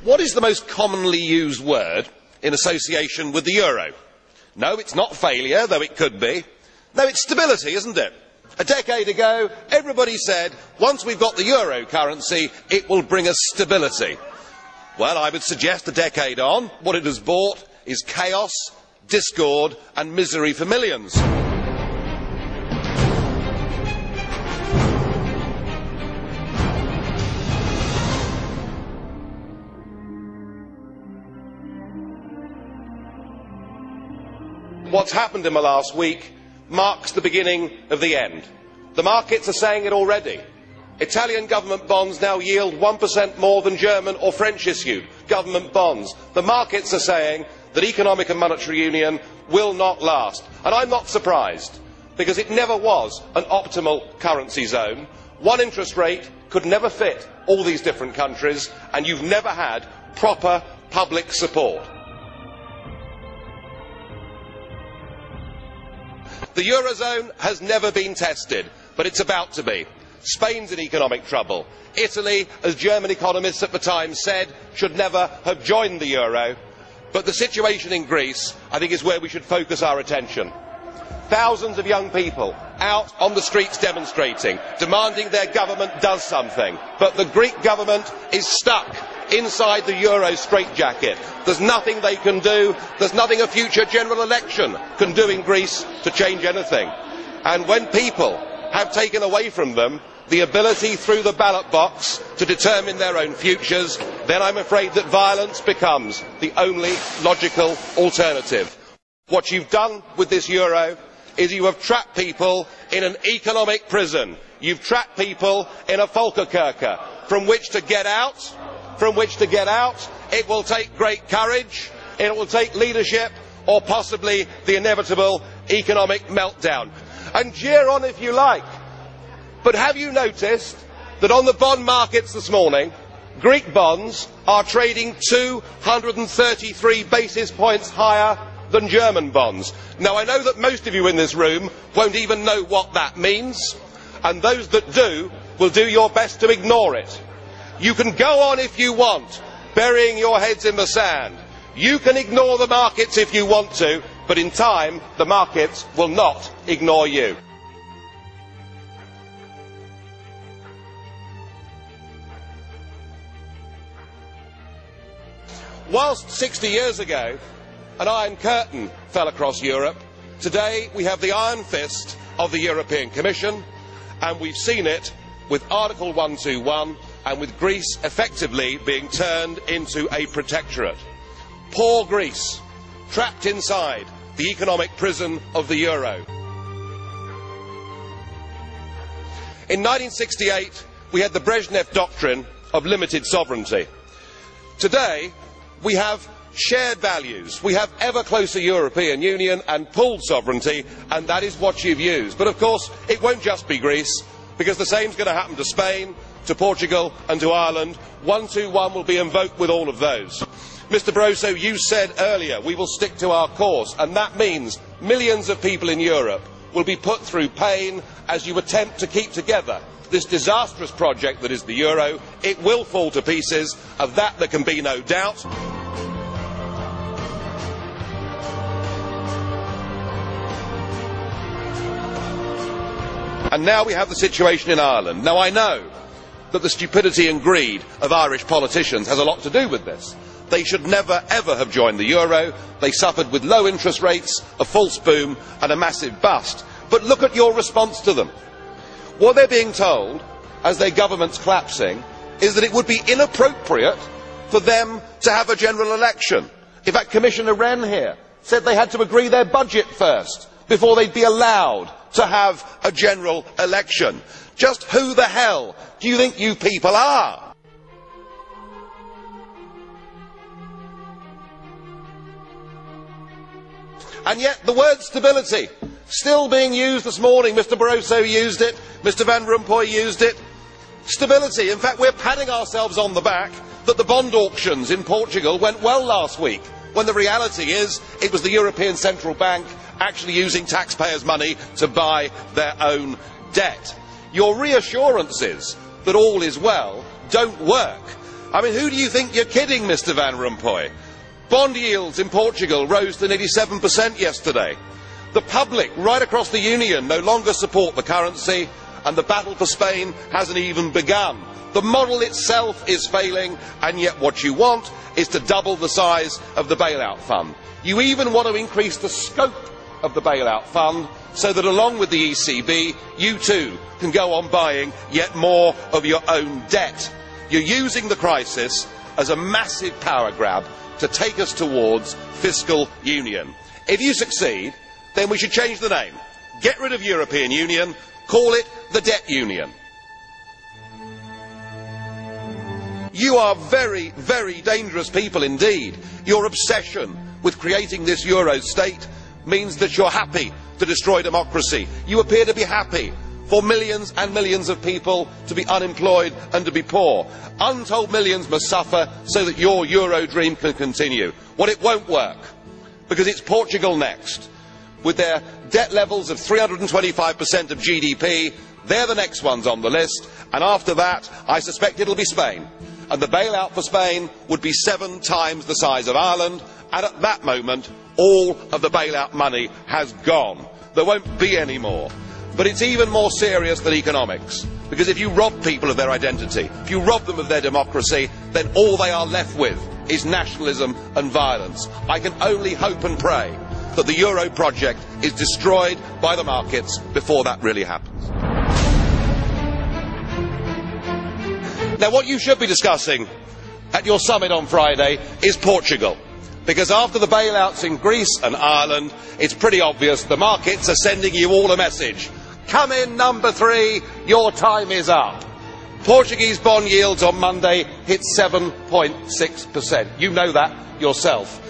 What is the most commonly used word in association with the euro? No, it's not failure, though it could be. No, it's stability, isn't it? A decade ago, everybody said, once we've got the euro currency, it will bring us stability. Well, I would suggest a decade on, what it has brought is chaos, discord and misery for millions. What's happened in the last week marks the beginning of the end. The markets are saying it already. Italian government bonds now yield 1% more than German or French issued government bonds. The markets are saying that economic and monetary union will not last. And I'm not surprised, because it never was an optimal currency zone. One interest rate could never fit all these different countries, and you've never had proper public support. The eurozone has never been tested, but it's about to be. Spain's in economic trouble. Italy, as German economists at the time said, should never have joined the euro. But the situation in Greece, I think, is where we should focus our attention. Thousands of young people out on the streets demonstrating, demanding their government does something. But the Greek government is stuck inside the euro straitjacket. There's nothing they can do. There's nothing a future general election can do in Greece to change anything. And when people have taken away from them the ability through the ballot box to determine their own futures, then I'm afraid that violence becomes the only logical alternative. What you've done with this euro is you have trapped people in an economic prison. You've trapped people in a Volkerkerker from which to get out. It will take great courage, it will take leadership, or possibly the inevitable economic meltdown. And jeer on if you like, but have you noticed that on the bond markets this morning, Greek bonds are trading 233 basis points higher than German bonds? Now, I know that most of you in this room won't even know what that means, and those that do will do your best to ignore it. You can go on if you want, burying your heads in the sand. You can ignore the markets if you want to, but in time the markets will not ignore you. Whilst 60 years ago an iron curtain fell across Europe, today we have the iron fist of the European Commission, and we've seen it with Article 121 and with Greece effectively being turned into a protectorate. Poor Greece, trapped inside the economic prison of the euro. In 1968 we had the Brezhnev doctrine of limited sovereignty. Today we have shared values, we have ever closer European Union and pooled sovereignty, and that is what you've used. But of course it won't just be Greece, because the same is going to happen to Spain, to Portugal and to Ireland. 121 will be invoked with all of those. Mr Barroso, you said earlier we will stick to our course, and that means millions of people in Europe will be put through pain as you attempt to keep together this disastrous project that is the euro. It will fall to pieces, of that there can be no doubt. And now we have the situation in Ireland. Now I know that the stupidity and greed of Irish politicians has a lot to do with this. They should never ever have joined the euro. They suffered with low interest rates, a false boom and a massive bust. But look at your response to them. What they're being told, as their government's collapsing, is that it would be inappropriate for them to have a general election. In fact, Commissioner Wren here said they had to agree their budget first before they'd be allowed to have a general election. Just who the hell do you think you people are? And yet the word stability still being used this morning. Mr Barroso used it, Mr Van Rompuy used it. Stability. In fact, we're patting ourselves on the back that the bond auctions in Portugal went well last week, when the reality is it was the European Central Bank actually using taxpayers' money to buy their own debt. Your reassurances that all is well don't work, I mean, who do you think you're kidding, Mr Van Rompuy? Bond yields in Portugal rose to nearly 7% yesterday. The public right across the Union no longer support the currency, and the battle for Spain hasn't even begun. The model itself is failing, and yet what you want is to double the size of the bailout fund. You even want to increase the scope of the bailout fund so that along with the ECB, you too can go on buying yet more of your own debt. You're using the crisis as a massive power grab to take us towards fiscal union. If you succeed, then we should change the name. Get rid of European Union, call it the Debt Union. You are very, very dangerous people indeed. Your obsession with creating this Euro state means that you're happy to destroy democracy. You appear to be happy for millions and millions of people to be unemployed and to be poor. Untold millions must suffer so that your Euro dream can continue. Well, it won't work, because it's Portugal next. With their debt levels of 325% of GDP, they're the next ones on the list, and after that, I suspect it'll be Spain. And the bailout for Spain would be 7 times the size of Ireland, and at that moment, all of the bailout money has gone. There won't be any more. But it's even more serious than economics, because if you rob people of their identity, if you rob them of their democracy, then all they are left with is nationalism and violence. I can only hope and pray that the Euro project is destroyed by the markets before that really happens. Now, what you should be discussing at your summit on Friday is Portugal, because after the bailouts in Greece and Ireland, it's pretty obvious the markets are sending you all a message. Come in, number 3, your time is up. Portuguese bond yields on Monday hit 7.6%. You know that yourself.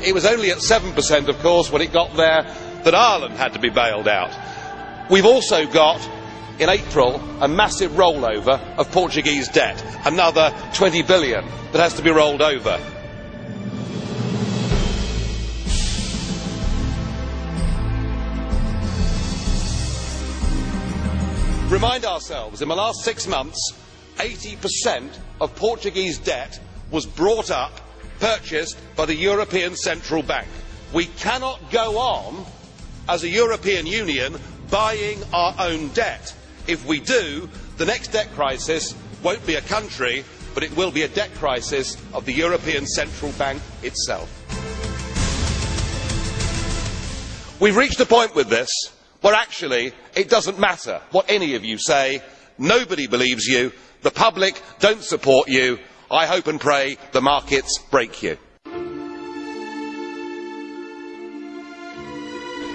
It was only at 7%, of course, when it got there that Ireland had to be bailed out. We've also got, in April, a massive rollover of Portuguese debt, another 20 billion that has to be rolled over. Remind ourselves, in the last 6 months, 80% of Portuguese debt was brought up, purchased by the European Central Bank. We cannot go on as a European Union buying our own debt. If we do, the next debt crisis won't be a country, but it will be a debt crisis of the European Central Bank itself. We've reached a point with this where actually it doesn't matter what any of you say. Nobody believes you. The public don't support you. I hope and pray the markets break you.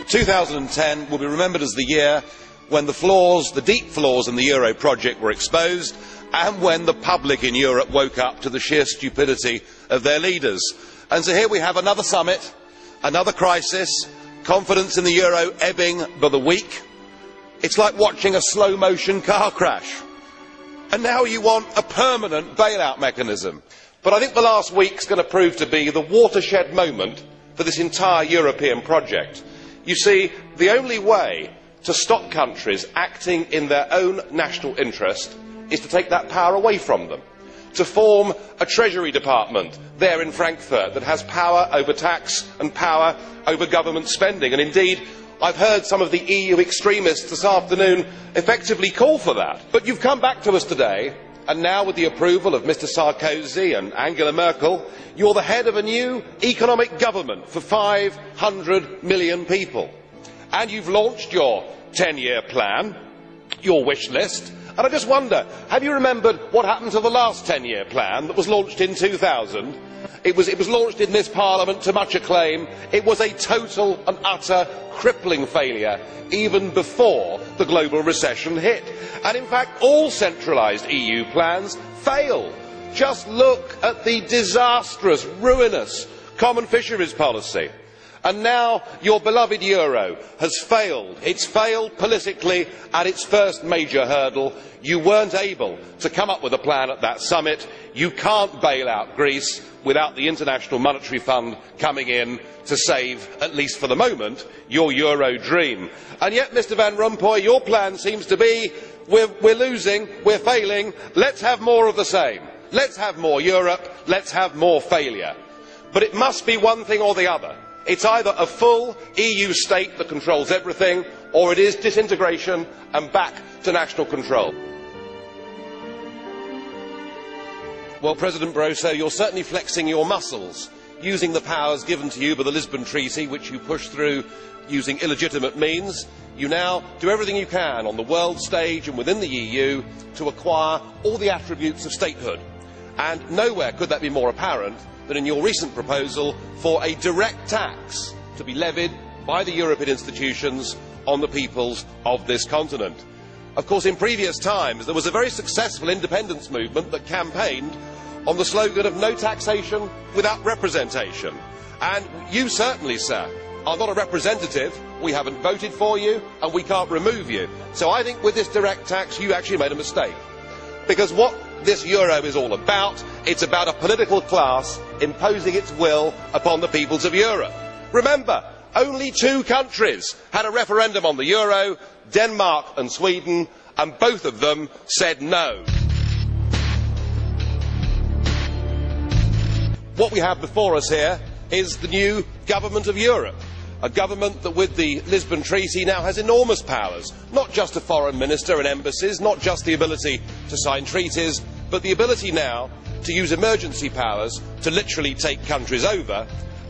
2010 will be remembered as the year when the flaws, the deep flaws in the Euro project were exposed, and when the public in Europe woke up to the sheer stupidity of their leaders. And so here we have another summit, another crisis, confidence in the euro ebbing by the week. It's like watching a slow-motion car crash. And now you want a permanent bailout mechanism. But I think the last week's going to prove to be the watershed moment for this entire European project. You see, the only way to stop countries acting in their own national interest is to take that power away from them. To form a Treasury Department there in Frankfurt that has power over tax and power over government spending. And indeed, I've heard some of the EU extremists this afternoon effectively call for that. But you've come back to us today, and now with the approval of Mr Sarkozy and Angela Merkel, you're the head of a new economic government for 500 million people. And you've launched your 10-year plan, your wish list. And I just wonder, have you remembered what happened to the last 10-year plan that was launched in 2000? It was launched in this Parliament to much acclaim. It was a total and utter crippling failure even before the global recession hit. And in fact, all centralised EU plans fail. Just look at the disastrous, ruinous common fisheries policy. And now your beloved euro has failed. It's failed politically at its first major hurdle. You weren't able to come up with a plan at that summit. You can't bail out Greece without the International Monetary Fund coming in to save, at least for the moment, your euro dream. And yet, Mr Van Rompuy, your plan seems to be we're losing, we're failing, let's have more of the same. let's have more Europe, let's have more failure. But it must be one thing or the other. It's either a full EU state that controls everything, or it is disintegration and back to national control. Well, President Barroso, you're certainly flexing your muscles, using the powers given to you by the Lisbon Treaty, which you pushed through using illegitimate means. You now do everything you can on the world stage and within the EU to acquire all the attributes of statehood. And nowhere could that be more apparent than in your recent proposal for a direct tax to be levied by the European institutions on the peoples of this continent. Of course, in previous times, there was a very successful independence movement that campaigned on the slogan of no taxation without representation. And you certainly, sir, are not a representative. We haven't voted for you, and we can't remove you. So I think with this direct tax, you actually made a mistake. Because what this euro is all about, it's about a political class imposing its will upon the peoples of Europe. Remember, only 2 countries had a referendum on the euro, Denmark and Sweden, and both of them said no. What we have before us here is the new government of Europe. A government that with the Lisbon Treaty now has enormous powers, not just a foreign minister and embassies, not just the ability to sign treaties, but the ability now to use emergency powers to literally take countries over.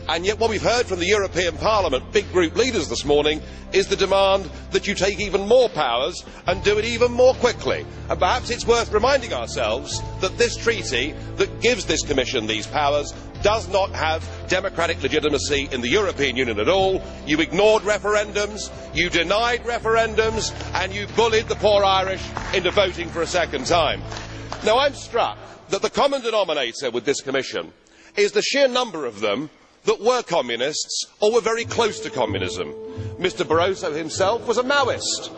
And yet what we've heard from the European Parliament, big group leaders this morning, is the demand that you take even more powers and do it even more quickly. And perhaps it's worth reminding ourselves that this treaty that gives this Commission these powers does not have democratic legitimacy in the European Union at all. You ignored referendums, you denied referendums, and you bullied the poor Irish into voting for a second time. Now, I'm struck that the common denominator with this Commission is the sheer number of them that were communists or were very close to communism. Mr Barroso himself was a Maoist.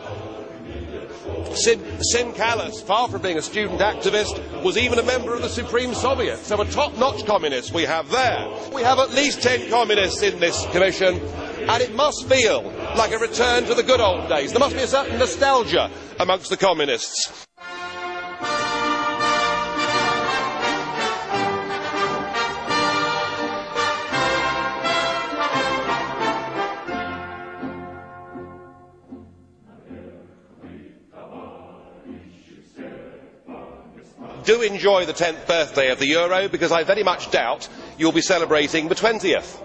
Sim Callas, far from being a student activist, was even a member of the Supreme Soviet. So a top-notch communist we have there. We have at least 10 communists in this Commission, and it must feel like a return to the good old days. There must be a certain nostalgia amongst the communists. Do enjoy the 10th birthday of the euro, because I very much doubt you'll be celebrating the 20th.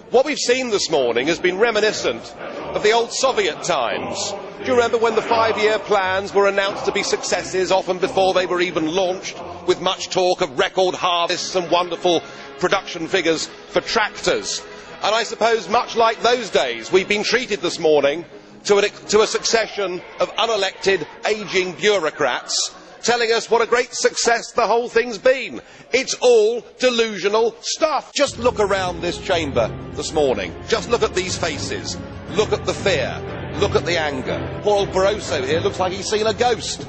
What we've seen this morning has been reminiscent of the old Soviet times. Do you remember when the 5-year plans were announced to be successes, often before they were even launched, with much talk of record harvests and wonderful production figures for tractors? And I suppose, much like those days, we've been treated this morning to a succession of unelected, ageing bureaucrats telling us what a great success the whole thing's been. It's all delusional stuff. Just look around this chamber this morning. Just look at these faces. Look at the fear. Look at the anger. Poor old Barroso here looks like he's seen a ghost.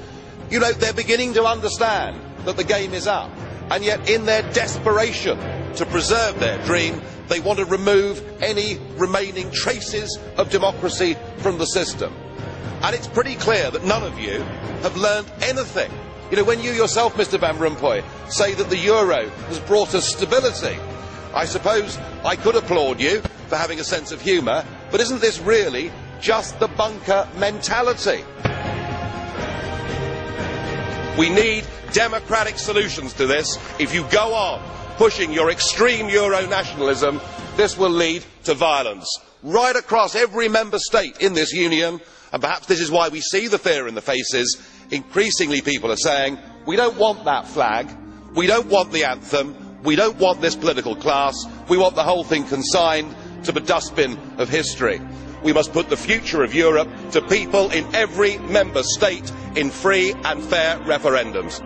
You know, they're beginning to understand that the game is up. And yet, in their desperation to preserve their dream, they want to remove any remaining traces of democracy from the system. And it's pretty clear that none of you have learned anything. You know, when you yourself, Mr Van Rompuy, say that the euro has brought us stability, I suppose I could applaud you for having a sense of humour, but isn't this really just the bunker mentality? We need democratic solutions to this. If you go on pushing your extreme euro nationalism, this will lead to violence right across every member state in this union. And perhaps this is why we see the fear in the faces. Increasingly people are saying, we don't want that flag, we don't want the anthem, we don't want this political class, we want the whole thing consigned to the dustbin of history. We must put the future of Europe to people in every member state in free and fair referendums.